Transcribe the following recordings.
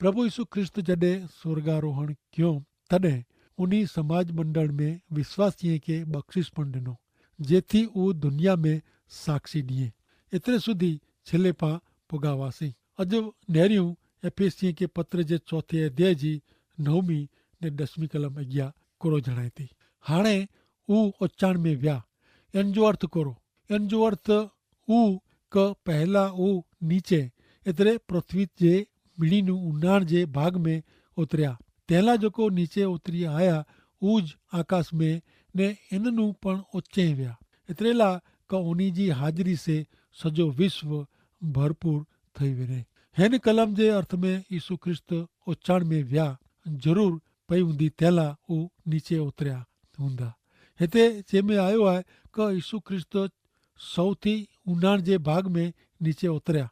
प्रभु यीशु ख्रिस्त जॾहिं स्वर्गारोहण कयो तॾहिं उन समाज मंडल में विश्वासीअ खे बख़्शिश पण ॾिनो जेथी उहो दुनिया में साक्षी ॾिए। एतिरे सुधी छिले पां पुॻावासीं। अॼु नेरियूं एफेसिअ खे पत्र जे 4 अध्याय जी 9वीं ने 10वीं कलम अॻियां कोरो जणाए थी। हाणे हू उचाण में विया। इन जो अर्थ कोरो, इन जो अर्थ हू क पहला हू नीचे एतिरे पृथ्वी जे ॿिणीनु उनाण जे भाग में उतरिया। तंहिंला जेको नीचे उतरी आया ऊज आकाश में ने इननू पण उचे विया। एतिरेला क उन्ही जी हाज़िरी से सॼो विश्व भरपूर थी वञे। हिन कलम जे अर्थ में यीशु ख्रिस्त उचाण में विया ज़रूर पई हूंदी तंहिंला हू नीचे उतरिया हूंदा। हिते जंहिंमें आयो आहे क यीशु ख्रिस्त सौथी उनाण जे भाग में नीचे उतरिया।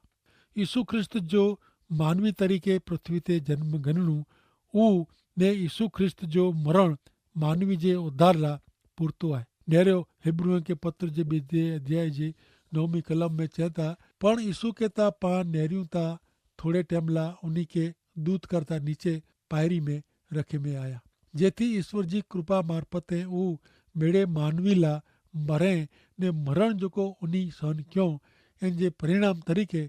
यीशु ख्रिस्त जो मानवी तरीक़े पृथ्वी ते जन्म गणणू ऊ ने यीशु ख्रिस्त जो मरण मानवी जे उद्धार लाइ पूरतो आहे। नेरियो हिब्रूअ के पत्र जे 2 अध्याय जी 9वीं कलम में चए था, पण यीशु के ता पा नेरियूं ता थोड़े टाइम ला उन्हीं के दूत करता नीचे पायरी में रखे में आया जेथी ईश्वर जी कृपा मार्फते ऊ मेड़े मानवी ला मरे ने मरण जो उन्हीं सहन क्यों इन जे परिणाम तरीके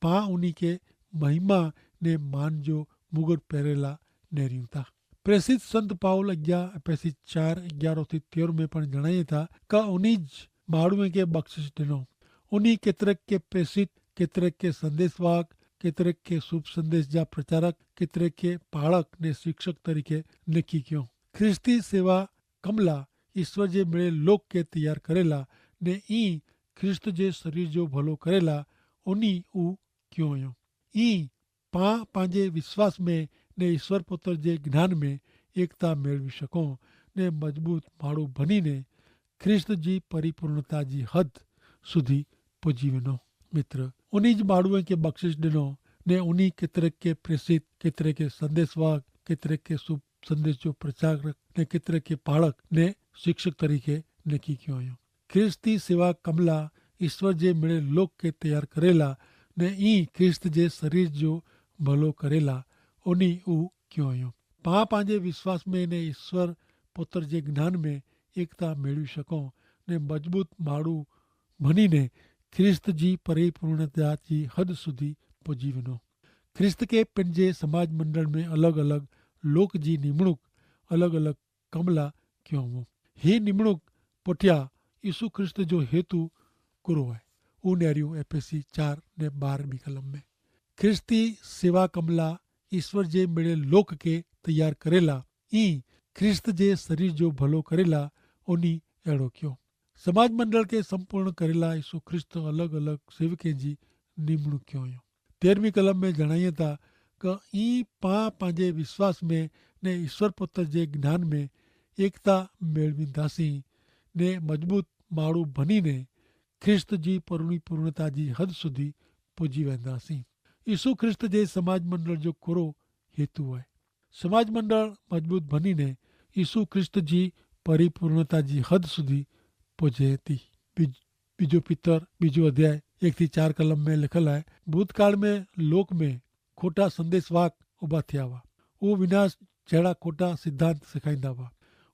पा उन्हीं के महिमा ने मान जो मुगुर पहिरेला नेरियूं था। प्रेसित संत पाउल अॻियां एफेसी 4:11-13 में पण जणाए था का उन्हीं माण्हूअ खे बख़्शिश ॾिनो। उन्हीं केतिरक के प्रेसित, केतिरक के संदेशवाहक, केतिरक के शुभ संदेश जा प्रचारक, केतिरक के पाड़क ने शिक्षक तरीके लिखी कयो। ख्रिस्ती सेवा कमला ईश्वर जे मिले लोक के तैयार करेला ने ई ख्रिस्त जे शरीर जो भलो करेला उन्हीं ऊ क्यों हुयो। ई पा पंहिंजे विश्वास में ने ईश्वर पुत्र जे ज्ञान में एकता मेळवी सघूं ने मजबूत माण्हू बनी ने ख्रिस्त जी परिपूर्णता जी हद सुधी पुजी वञो। मित्र, उन्हीं ज माण्हूअ खे बख़्शिश ॾिनो ने उन्हीं केतिरे के प्रेसित, केतिरे के संदेशवाहक, केतिरे के शुभ संदेश जो प्रचारक ने केतिरे के पाड़क ने शिक्षक तरीके लिखी कयो हुयो। ख्रिस्ती सेवा कमला ईश्वर जे मिले लोक के तैयार करेला ने ई ख्रिस्त जे शरीर जो भलो करेला उन्हीं ऊ क्यों हुयो। पा पंहिंजे विश्वास में ने ईश्वर पुत्र जे ज्ञान में एकता मेळवी सघूं ने मजबूत माण्हू बनी ने ख्रिस्त जी परिपूर्णता जी हद सुधी पुजी वञो। ख्रिस्त के पंहिंजे समाज मंडल में अलॻि अलॻि लोक जी निमणूक अलॻि अलॻि कम लाइ कयो हो। ही निमणूक पुठियां यीशु ख्रिस्त जो हेतु कुरो आहे। हू नेरियूं एफेसी 4:12 कलम में ख्रिस्ती सेवा कमला ईश्वर जे मिले लोक के तैयार करेला ई ख्रिस्त जे शरीर जो भलो करेला उन्हीं अहिड़ो कयो। समाज मंडल के संपूर्ण करेला यीशु ख्रिस्त अलॻि अलॻि सेवके जी निमणूक कयो हुयो। 13वीं कलम में जणाइए था क ई पा पंहिंजे विश्वास में ने ईश्वर पुत्र जे ज्ञान में एकता मेळवींदासीं ने मजबूत माण्हू बनी ने ख्रिस्त जी परिपूर्णता जी हद सुधी पुजी वेंदासीं। यीशु ख्रिस्त जे समाज मंडल जो कुरो हेतु आहे। समाज मंडल मजबूत बनी ने यीशु ख्रिस्त जी परिपूर्णता जी हद सुधी पुजे थी। बीजो पितर 2 अध्याय 1-4 कलम में लिखल है, भूतकाल में लोक में खोटा संदेशवाहक उभा थिया हुआ। वो विनाश जहिड़ा खोटा सिद्धांत सेखारींदा हुआ।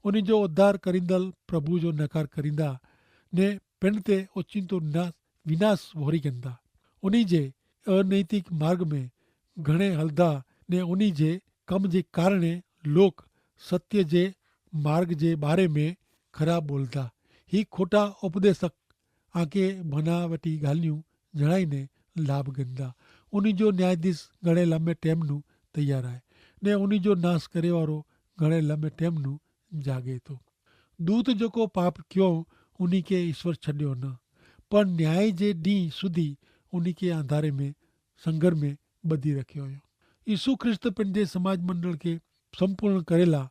उन्हीं जो उद्धार करींदल प्रभु जो नकार करींदा ने पिण ते ओचिंतो विनाश वोरी कंदा। उन्हीं जे अनैतिक मार्ग में घणे हलदा ने उन्हीं जे कम जे कारणे लोक सत्य जे मार्ग जे बारे में ख़राब बोलदा। ही खोटा उपदेशक आके बनावटी ॻाल्हियूं जणाईने लाभ गिंदा। उन्हीं जो न्यायाधीश घणे लंबे टाइम नू तैयार आहे ने उन्हीं जो नाश करे वारो घणे लंबे टाइम नू जागे थो। दूत जेको पाप कयो उन्हीं के ईश्वर छॾियो न, पर न्याय जे ॾींहुं सुधी उन्हीं के अंधारे में संगर में ॿधी रखियो हुयो। यीशु ख्रिस्त पंहिंजे समाज मंडल के संपूर्ण करेला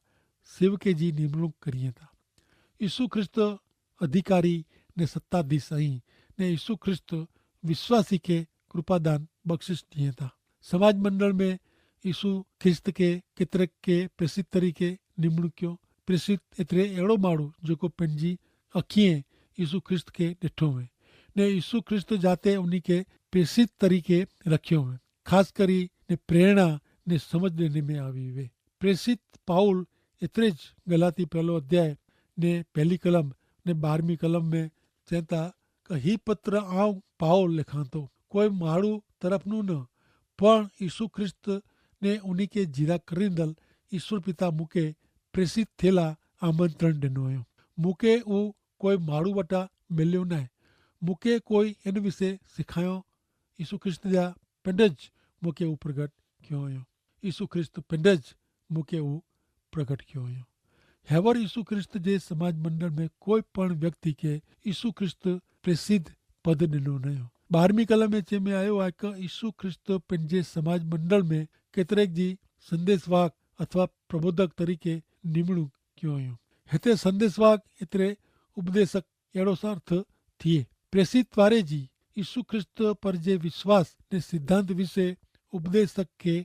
सेवके जी निमणूक करिए था। यीशु ख्रिस्त अधिकारी ने सत्ताधीश आई ने यीशु ख्रिस्त विश्वासी के कृपादान बख्शिश दिए था। समाज मंडल में यीशु ख्रिस्त के केतिरे के प्रसिद्ध तरीके निमणूक कयो। प्रसिद्ध एतिरे अहिड़ो माण्हू जेको पंहिंजी अखियां यीशु ख्रिस्त के ॾिठो हुए ने यीशु ख्रिस्त जाते उन्हीं के प्रसिद्ध तरीके रखियो हुए। ख़ासि करे ने प्रेरणा ने समझ देने में आवी वे। प्रेषित पाउल एतरे ज गलाती 1 अध्याय ने 1 कलम ने 12 कलम में चेता कि ही पत्र आऊं पाउल लिखां तो कोई माड़ू तरफनु न पण यीशु ख्रिस्त ने उन्हीं के जीरा करींदल ईश्वर पिता मुके प्रेषित थेला आमंत्रण दिनो हुयो। मुके ऊ कोई माड़ू वटा मिलियो न। मुके कोई इन विषय सिखायो। यीशु ख्रिस्त जा पिंडज मुके ऊ प्रगट क्यों हुयो। यीशु ख्रिस्त पिंडज मुके ऊ प्रगट क्यों हुयो। हेवर यीशु ख्रिस्त जे समाज मंडल में कोई पण व्यक्ति के यीशु ख्रिस्त प्रसिद्ध पद दिनो न हो। 12वीं कलम में चे में आयो आहे कि यीशु ख्रिस्त पंहिंजे समाज मंडल में केतरेक जी संदेशवाहक अथवा प्रबोधक तरीके निमणूक क्यों हुयो। हिते संदेशवाहक एतरे उपदेशक अहिड़ो सा अर्थ थिए। प्रेषित वारे जी यीशु ख्रिस्त पर जे विश्वास ने सिद्धांत विषे उपदेशक के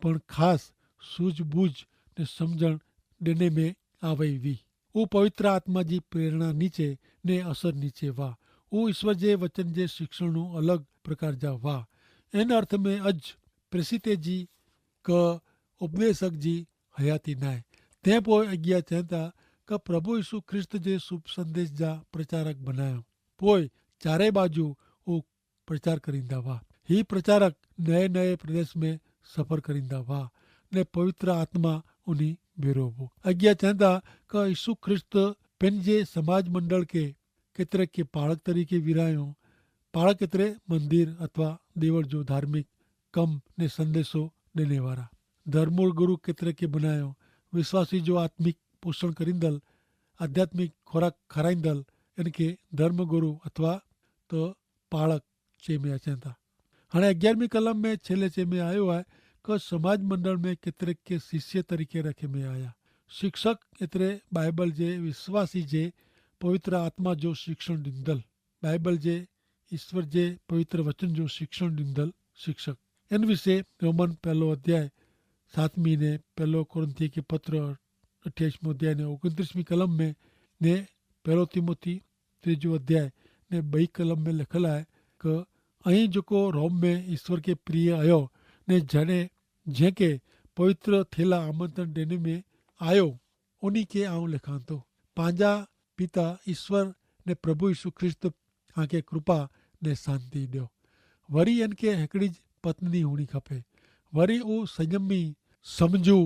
पण खास सूझबूझ ने समझण देने में आवई वी। वो पवित्र आत्मा जी प्रेरणा नीचे ने असर नीचे वा। वो ईश्वर जे वचन जे शिक्षण अलग प्रकार जा वा। इन अर्थ में अज प्रेषिते जी क उपदेशक जी हयाती नाहे। ते पोइ अॻियां चवनि था कि प्रभु यीशु ख्रिस्त जे शुभ संदेश जा प्रचारक बनायो। पोइ चारे बाजू वो प्रचार करींदा हुआ। ही प्रचारक नए नए प्रदेश में सफ़र करींदा हुआ ने पवित्र आत्मा उन्हीं भेरो हो। अॻियां चवंदा कि यीशु ख्रिस्त पंहिंजे समाज मंडल के केतिरे के पाड़क तरीके विरायो। पाड़क केतिरे मंदिर अथवा देवड़ जो धार्मिक कम ने संदेशो ॾिने वारा। धर्मूल गुरु केतिरे के बनायो। विश्वासी जो आत्मिक पोषण करींदल आध्यात्मिक खोराक खाराईंदल इनके धर्म गुरु अथवा तो पाड़क चे में अचनि था। हाणे 11वीं कलम में छेले चे में आयो आहे कि समाज मंडल में केतिरे के शिष्य तरीके रखे में आया। शिक्षक एतिरे बाइबल जे विश्वासी जे पवित्र आत्मा जो शिक्षण ॾींदल। बाइबल जे ईश्वर जे पवित्र वचन जो शिक्षण ॾींदल शिक्षक। इन विषय रोमन 1 अध्याय 7वीं ने 1 कोरिन्थी के पत्र 28 अध्याय ने 29वीं कलम में ने 1 तीमोथी 3 अध्याय ने 2 कलम में लिखल है कि अहीं जेको रोम में ईश्वर के प्रिय आयो ने जने जंहिंखे पवित्र थेला आमंत्रण देने में आयो उन्हीं के आऊं लिखां तो। पंहिंजा पिता ईश्वर ने प्रभु यीशु ख्रिस्त आके कृपा ने शांति ॾियो। वरी इनके हिकिड़ी पत्नी हुअणी खपे। वरी ऊ संयमी समझू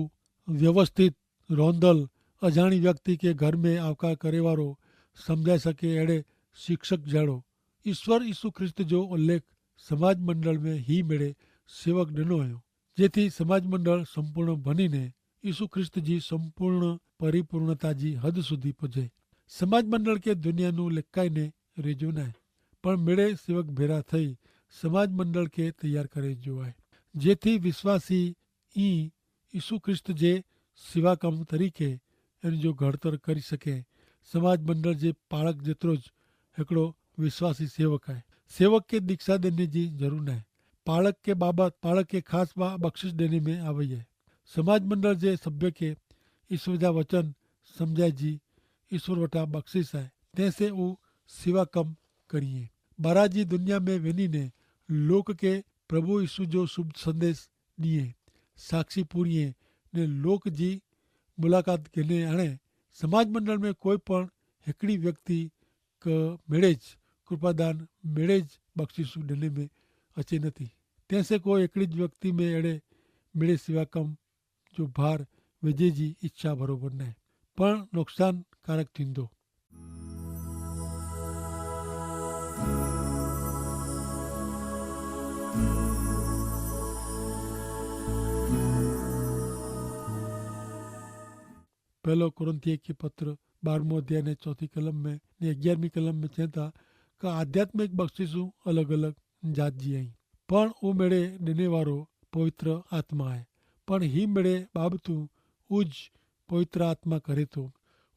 व्यवस्थित रोंदल अजाणी व्यक्ति के घर में आवकार करे वारो समझाए सके अहिड़े शिक्षक जहिड़ो। ईश्वर यीशु ख्रिस्त जो उल्लेख समाज मंडल में ही मेड़े सेवक ॾिनो हुयो जेथी समाज मंडल संपूर्ण बनीने यीशु ख्रिस्त जी संपूर्ण परिपूर्णता जी हद सुधी पुजे। समाज मंडल के दुनिया नू लिकाईने रेजो न आहे पण मेड़े सेवक भेरा थई समाज मंडल के तैयार करे जो आहे जेथी विश्वासी ई यीशु ख्रिस्त जे सिवा कम तरीके इन जो घड़तर करी सके। समाज मंडल जे पाड़क जेतिरो ज हिकिड़ो विश्वासी सेवक आहे। सेवक के दीक्षा देने जी जरूर न आहे। पाड़क के बाबत पाड़क के खास बख्शिश देने में आवई है। समाज मंडल जे सभ्य के ईश्वर जा वचन समझाए जी ईश्वर वटा बख्शिश है। तैसे वो सिवा कम करिए। बारा जी दुनिया में वञी ने लोक के प्रभु यीशु जो शुभ संदेश दिए साक्षी पूरी ने लोक जी मुलाकात गिने। हाणे समाज मंडल में कोई पण हिकिड़ी व्यक्ति क मेड़ेज कृपादान मेड़ेज बख्शिशू ॾिने में अचे नथी। तंहिंसे कोई हिकिड़ी व्यक्ति में अहिड़े मेड़े सिवा कम जो भार विझे जी इच्छा बराबरि न आहे पण नुक़सानकारक थींदो। पहलो कुरिन्थियों के पत्र 12 अध्याय ने 4 कलम में ने 11वीं कलम में चवंदा कि आध्यात्मिक बख्शिशूं अलग अलग जात जी आहिनि पण उहो मेड़े ॾिने वारो पवित्र आत्मा आहे। पण ही मेड़े बाबतूं उज पवित्र आत्मा करे थो।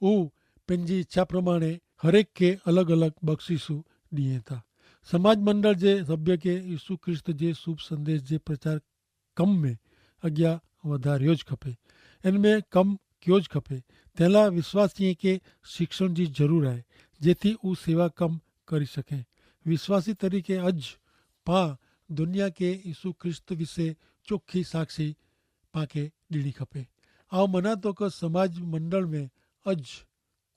उहो पंहिंजी इच्छा प्रमाणे हरेक के अलग अलग बख्शिशूं ॾिए था। समाज मंडल जे सभ्य के यीशु ख्रिस्त जे शुभ संदेश जे प्रचार कम में अॻियां वधारियो ज खपे। इन में कम कयो ज खपे। तंहिं लाइ विश्वासीअ खे शिक्षण जी ज़रूरत आहे जेथी हू सेवा कम करी सघे। विश्वासी तरीके अॼु पाण दुनिया के यीशु ख्रिस्त विषय चोखी साक्षी पांखे ॾियणी खपे। आउं मञा थो कि समाज मंडल में अॼु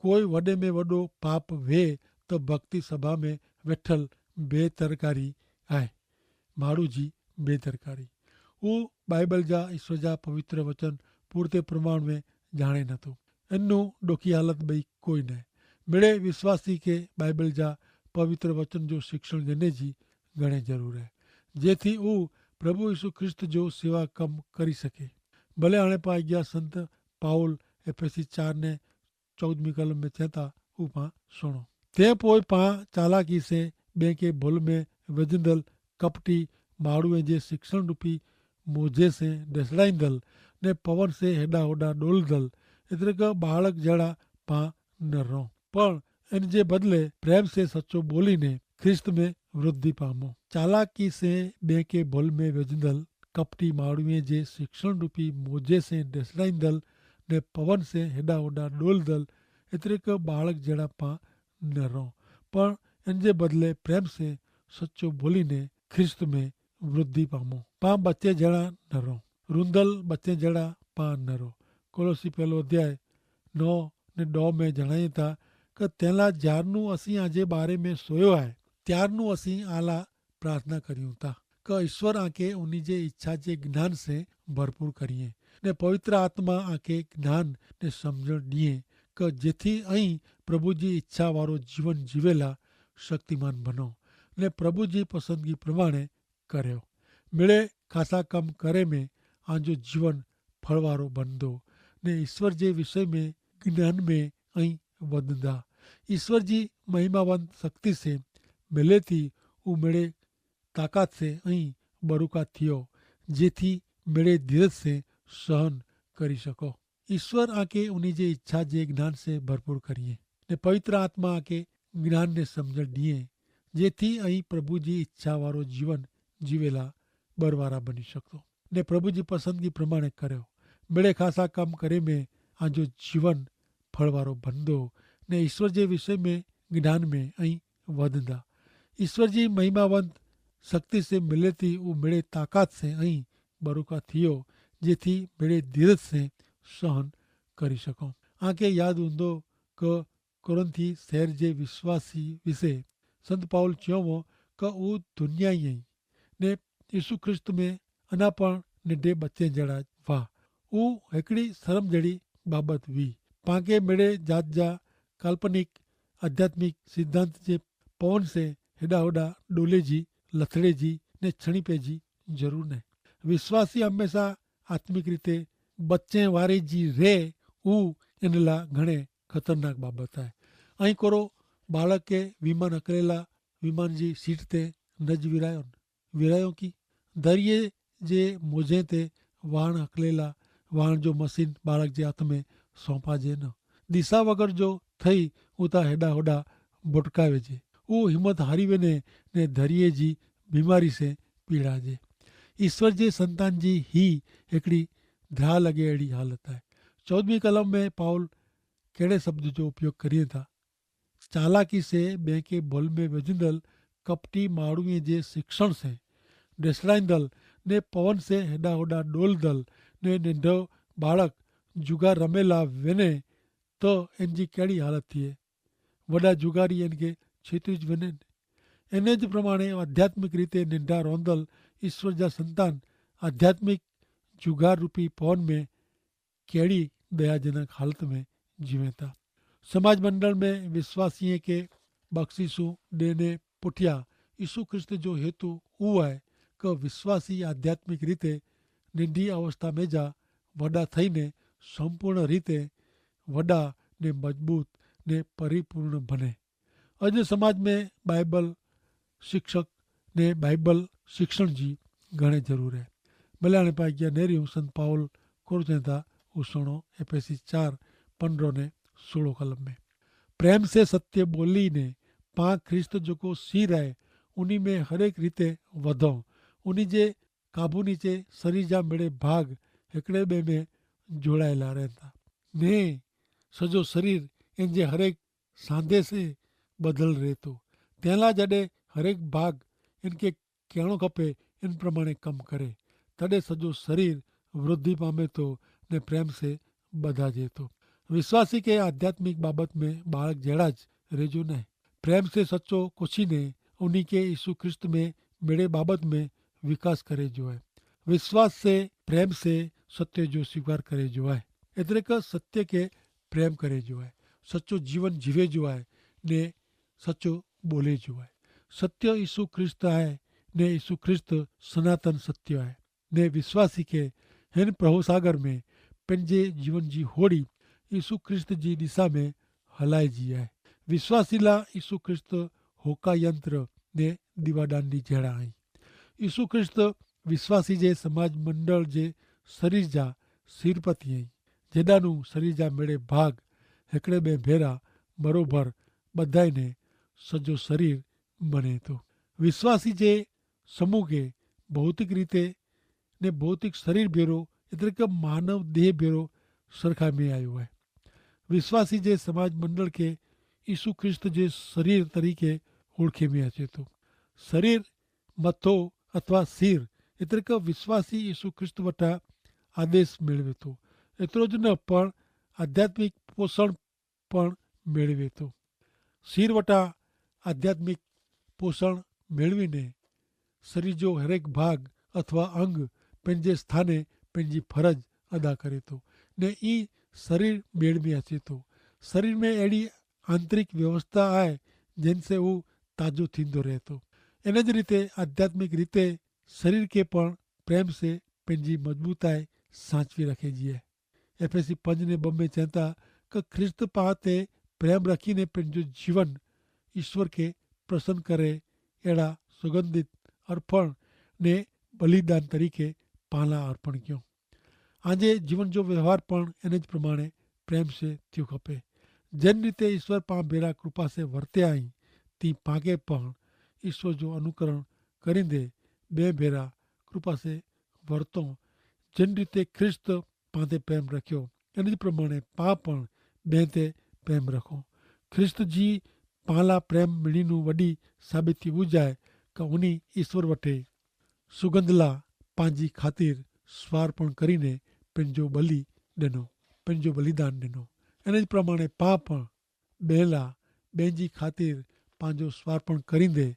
कोई वॾे में वॾो पाप वेहे त भक्ति सभा में वेठल बेदरकारी आहे, माण्हू जी बेदरकारी। हू बाइबल जा ईश्वर जा पवित्र वचन पूरते प्रमाण में ॼाणे नथो। इनू ॾुखी हालत ॿई कोई न आहे। मिड़े विश्वासी खे बाइबल जा पवित्र वचन जो शिक्षण ॾियण जी घणे ज़रूरत आहे, जेथी हू प्रभु यीशु ख्रिस्त जो सेवा कमु करी सघे। भले हाणे पाण अॻियां संत पाउल एफएसी 4 ने 14वीं कलम में चए था, हू पाण सुणो। तंहिं पोइ पाण चालाकी से ॿिए खे भुल में विझंदल कपटी माण्हूअ जे शिक्षण रूपी मोजे से ॾिसड़ाईंदल ने पवन से हेॾा होॾा डोलदल एतिरे का बालक जहिड़ा पाण न रहो, पर इन जे बदले प्रेम से सचो बोलीने ख्रिस्त में वृद्धि पामो। चालाकी से ॿिए खे भुल में विझंदल कपटी माण्हूअ जे शिक्षण रूपी मोजे से ॾिसड़ाईंदल ने पवन से हेॾा होॾा डोलदल एतिरे का बालक जहिड़ा पाण न रहो, पर इन जे बदले प्रेम से सचो बोलीने ख्रिस्त में वृद्धि पामो। पाण बच्चे जहिड़ा न रहो, रुंदल बच्चे जहिड़ा पाण न रहो। कोलोसी 1 अध्याय 9 ने 10 में जणायूं था कि तंहिंला ज्यारनू असीं आजे बारे में सोयो आहे, ત્યારનું ਅਸੀਂ आला प्रार्थना करियूं था कि ईश्वर आके उन्हीं जे इच्छा जे ज्ञान से भरपूर करिए ने पवित्र आत्मा आके ज्ञान ने समझण ॾिए कि जेथी ऐं प्रभु जी इच्छा वारो जीवन जीवेला शक्तिमान बनो ने प्रभु जी पसंदगी प्रमाणे करियो। मिड़े खासा कम करे में आंजो जीवन फल वारो बंदो ने ईश्वर जे विषय में ज्ञान में ऐं वधंदा। ईश्वर जी महिमावंत शक्ति से मिले थी उ मिड़े ताकत से ऐं बरुका थियो जेथी मिड़े धीरज से सहन करी सको। ईश्वर आके उन्हीं जे इच्छा जे ज्ञान से भरपूर करिए ने पवित्र आत्मा आके ज्ञान ने समझ दिए जेथी ऐं प्रभु जी इच्छा वारो जीवन जीवेला बरवारा बनी सको ने प्रभु जी पसंदगी प्रमाणे करियो। मिड़े खासा कम करे में आंजो जीवन फल वारो बंदो ने ईश्वर जे विषय में ज्ञान में ऐं वधंदा। ईश्वर जी महिमावंत शक्ति से मिले थी वो मिड़े ताकत से ऐं बरुका थियो जेथी मिड़े धीरज से सहन करी सको। आके याद हूंदो कि कुरंथी शहर जे विश्वासी विषे संत पाउल चयो कि वो दुनिया ई ने यीशु ख्रिस्त में अञा पण निडे बच्चे जड़ा हुआ। वो हिकिड़ी शर्म जड़ी बाबत हुई। पाके मिड़े जात जा काल्पनिक आध्यात्मिक सिद्धांत जे पवन से हेॾा होॾा डोले जी लथड़े जी ने छणी पे जी ज़रूर न। विश्वासी हमेशा आत्मिक रीते बच्चे वारे जी रे ऊ इन ला घणे खतरनाक बाबत है। ऐं कोरो बालक के विमान अकेला विमान जी सीट ते नज विरायो की दरिये जे मोजे ते वाण अकेला वाण जो मशीन बालक जे हथ में सौंपाजे न। दिशा वगर जो थई उता हेॾा होॾा भुटकाए वेजे। वो हिम्मत हारी वञे ने दरिये जी बीमारी से पीड़ाजे। ईश्वर जे संतान जी ही हिकिड़ी ध्रा लॻे अहिड़ी हालत है। 14वीं कलम में पाउल कहिड़े शब्द जो उपयोग करिए था? चालाकी से ॿिए खे भुल में विझंदल कपटी माण्हूअ जे शिक्षण से ॾिसड़ाईंदल ने पवन से हेॾा होॾा डोलदल ने नंढो बालक जुगार रमेला वञे तो इन जी कहिड़ी हालत थिए। वॾा जुगारी इन खे छेतरी वञनि। इन जे प्रमाणे आध्यात्मिक रीते निंढा रोंदल ईश्वर जा संतान आध्यात्मिक जुगार रूपी पवन में कहिड़ी दयाजनक हालत में जीवे था। समाज मंडल में विश्वासीअ खे बख़्शीसूं ॾियणे पुठियां यीशु ख्रिस्त जो हेतु उहो आहे कि विश्वासी आध्यात्मिक रीते निंढी अवस्था में जा वॾा थईने संपूर्ण रीते वॾा ने मजबूत ने परिपूर्ण बने। अॼु समाज में बाइबल शिक्षक ने बाइबल शिक्षण जी घणे ज़रूरत है। भले हाणे पाण अॻियां नेरियूं संत पाउल कोर चवनि था हू सुणो एफएसी 4:15 ने 16 कलम में प्रेम से सत्य बोली ने पाण ख्रिस्त जेको सिर आहे उन्हीं में हरेक रीते वधो उन्हीं जे काबू नीचे शरीर जा मिड़े भाग हिकिड़े ॿिए में जोड़ाયેલા रहनि था ने सॼो शरीर इन जे हरेक सांधे से बदल रहे थो। तंहिंला जॾहिं हरेक भाग इन खे कहिड़ो खपे इन प्रमाणे कमु करे तॾहिं सॼो शरीर वृद्धि पामे तो ने प्रेम से बधाजे तो। विश्वासी के आध्यात्मिक बाबत में बालक जेड़ा ज रेजो ने प्रेम से सच्चो कुछ ने उन्हीं के यीशु ख्रिस्त में मेरे बाबत में विकास करे जो है। विश्वास से प्रेम से सत्य जो स्वीकार करे जो है, એટલે કે સત્ય કે પ્રેમ કરે જો है, सच्चो जीवन जीवे जो है ने सच्चो बोले जो है। सत्य यीशु ख्रिस्त है ने यीशु ख्रिस्त सनातन सत्य है ने विश्वासी के हिन प्रभु सागर में पंहिंजे जीवन जी होड़ी यीशु ख्रिस्त जी दिशा में हलाए जी है। विश्वासी ला यीशु ख्रिस्त होका यंत्र ने दीवादांडी जड़ा आई। यीशु ख्रिस्त विश्वासी जे समाज मंडल जे शरीर जा सिरपति आई, जेडानु शरीर जा मेड़े भाग हिकड़े में भेरा बरोबर बधाई ने सजो शरीर बने तो। विश्वासी जे समूह के भौतिक रीते ने भौतिक शरीर भेरो એટલે કે માનવ દેહ ભેરો સરખા में आयो है। विश्वासी जे समाज मंडल के यीशु ख्रिस्त जे शरीर तरीके ओळखे में अचे तो। शरीर मथो अथवा सिर એટલે કે विश्वासी यीशु ख्रिस्त वटा आदेश मेळवे तो। एतरो ज न पण आध्यात्मिक पोषण पण मेळवे तो। सिर वटा आध्यात्मिक पोषण मेळवीने शरीर जो हरेक भाग अथवा अंग पंहिंजे स्थाने पंहिंजी फरज अदा करे तो ने ई शरीर मेड़ में अचे तो। शरीर में अड़ी आंतरिक व्यवस्था है जिनसे वो ताजो थींदो रहे तो। इन ज रीते आध्यात्मिक रीते शरीर के पण प्रेम से पंहिंजी मजबूताई साचवी रखे जी है। एफएसी 5 ने 2 में चवता कि ख्रिस्त पाते प्रेम रखीने पंहिंजो जीवन ईश्वर के प्रसन्न करे अड़ा सुगंधित अर्पण ने बलिदान तरीके पाला अर्पण क्यों। आजे जीवन जो व्यवहार पण एने ज प्रमाणे प्रेम से थियो खपे। जन रीते ईश्वर पा बेरा कृपा से वर्ते आई ती पाके पण ईश्वर जो अनुकरण करींदे बे भेरा कृपा से वर्तो। जन रीते ख्रिस्त पाते प्रेम रखियो एने ज प्रमाणे पा पण बेते प्रेम रखो। ख्रिस्त जी पाला प्रेम मिलीनु वडी साबिती बुझाए कि उनी ईश्वर वटे सुगंधला पांजी खातिर स्वार्पण करीने पंहिंजो बलि ॾिनो, पंहिंजो बलिदान ॾिनो। इन प्रमाणे पाप बेला ॿियनि खातिर पंहिंजो स्वार्पण करींदे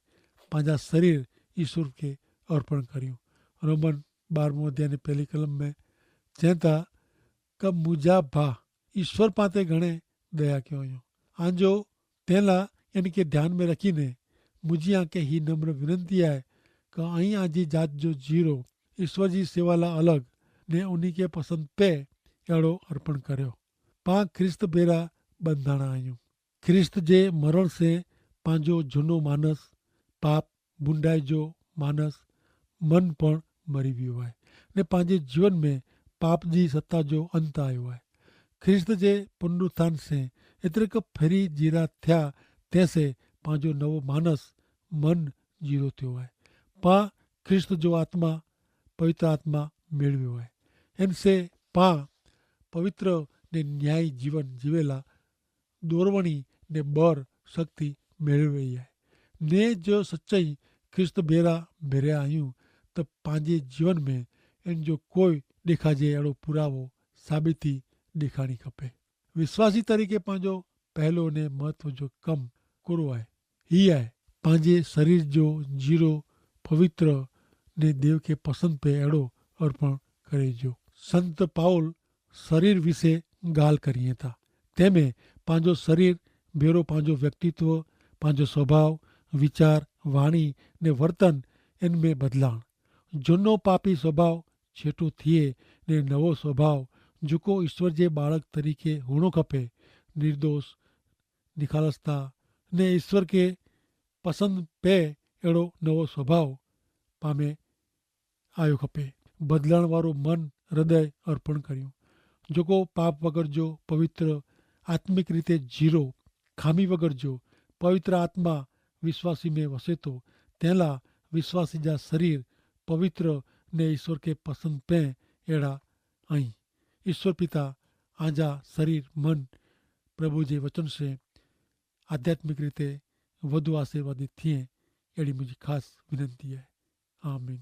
पंहिंजा शरीर ईश्वर के अर्पण करियूं। रोमन 12 अध्याय ने पहली कलम में चवनि था कि मुंहिंजा भाउ ईश्वर पाते घणे दया कयो हुयूं। आंजो तंहिंला इनके ध्यान में रखीने मुंहिंजी आंखे ही नम्र विनंती आहे कि आई आजी जात जो जीरो ईश्वर जी सेवा ला अलग ने उन्हीं के पसंद पे अड़ो अर्पण करियो। पा ख्रिस्त बेरा बंधाणा आहियूं। ख्रिस्त जे मरण से पंहिंजो झूनो मानस पाप बुंडाई जो मानस मन पण मरी वियो आहे ने पंहिंजे जीवन में पाप जी सत्ता जो अंत आयो आहे। ख्रिस्त जे पुनरुत्थान से एतिरे क फेरी जीरा थिया तंहिंसे पंहिंजो नवो मानस मन जीरो थियो आहे। पा ख्रिस्त जो आत्मा पवित्र आत्मा मेळव्यो आहे। इनसे पा पवित्र ने न्यायी जीवन जीवेला दोरवणी ने बर शक्ति मेळवी है ने जो सच्चाई ख्रिस्त बेरा भेरिया आहियूं त पंहिंजे जीवन में इन जो कोई ॾेखाजे अहिड़ो पुरावो साबिती ॾेखारणी खपे। विश्वासी तरीक़े पंहिंजो पहलो ने महत्व जो कम करो आहे ही आहे पंहिंजे शरीर जो जीरो पवित्र ने देव के पसंद पे अहिड़ो अर्पण करे जो। संत पाउल शरीर विषे ॻाल्हि करिए था। तंहिंमें पंहिंजो शरीर भेरो पंहिंजो व्यक्तित्व पंहिंजो स्वभाव विचार वाणी ने वर्तन इन में बदलाण। झूनो पापी स्वभाव छेटो थिए ने नवो स्वभाव जेको ईश्वर जे बालक तरीके हुअणो खपे निर्दोष निखालसता ने ईश्वर के पसंद पे अहिड़ो नवो स्वभाव पामे आयो खपे। बदलण वारो मन हृदय अर्पण करियूं जेको पाप वगर जो पवित्र आत्मिक रीते जीरो खामी वगर जो पवित्र आत्मा विश्वासी में वसे तो तंहिंला विश्वासी जा शरीर पवित्र ने ईश्वर के पसंद पे अहिड़ा आई। ईश्वर पिता आजा शरीर मन प्रभु जे वचन से आध्यात्मिक रीते वधु आशीर्वादित थिए अहिड़ी मुंहिंजी ख़ासि विनंती है। आमीन।